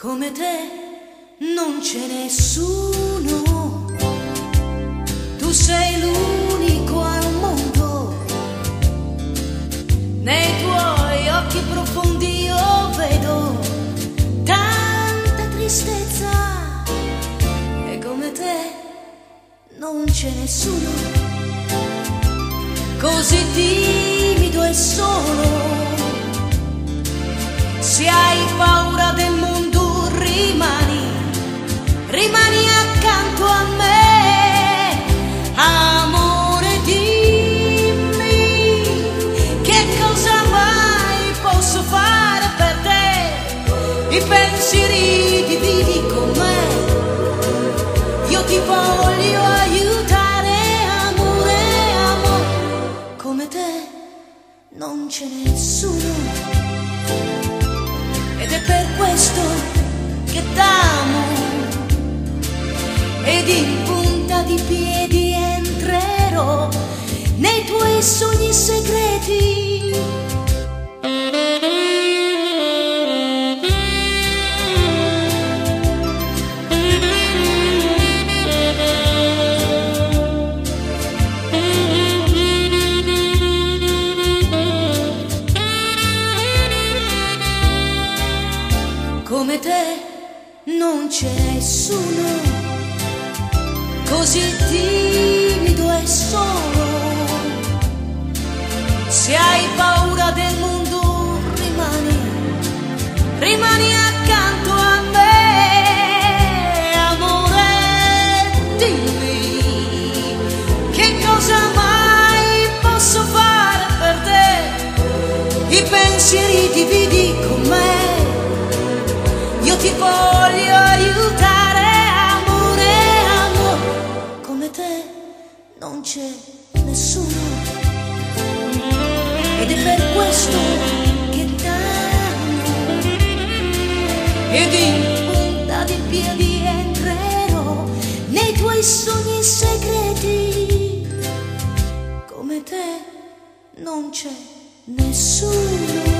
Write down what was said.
Come te non c'è nessuno, tu sei l'unico al mondo. Nei tuoi occhi profondi io vedo tanta tristezza, e come te non c'è nessuno, così timido e solo. Se hai paura del mondo, rimani accanto a me. Amore, dimmi che cosa mai posso fare per te. I pensieri dividi con me, io ti voglio aiutare. Amore, amore, come te non c'è nessuno, ed è per questo che t'amo, ed in punta di piedi entrerò nei tuoi sogni segreti. Come te non c'è nessuno, così timido e solo. Se hai paura del mondo, rimani accanto a me. Amore, dimmi che cosa mai posso fare per te. I pensieri dividi con me, io ti voglio aiutare. Amore, amore, come te non c'è nessuno, ed è per questo che t'amo, ed in punta di piedi entrerò nei tuoi sogni segreti. Come te non c'è nessuno.